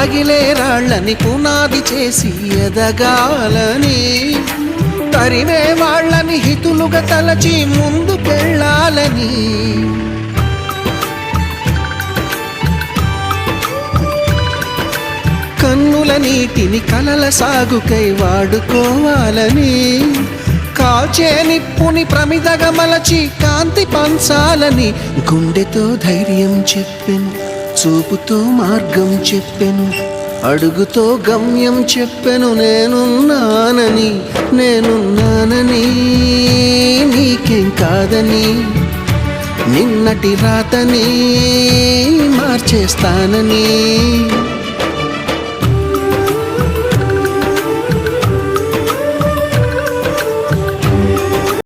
పగిలే రాళ్ళని పునాది చేసి ఎదగాలని, తరిమే వాళ్ళని హితులుగా తలచి ముందుకెళ్ళాలని, కన్నుల నీటిని కలల సాగుకై వాడుకోవాలని, కాల్చే నిప్పుని ప్రమిదగా మలచి కాంతి పంచాలని, గుండెతో ధైర్యం చెప్పెను, చూపుతో మార్గం చెప్పెను, అడుగుతో గమ్యం చెప్పెను. నేనున్నానని నీకేం కాదని, నిన్నటి రాతని మార్చేస్తానని.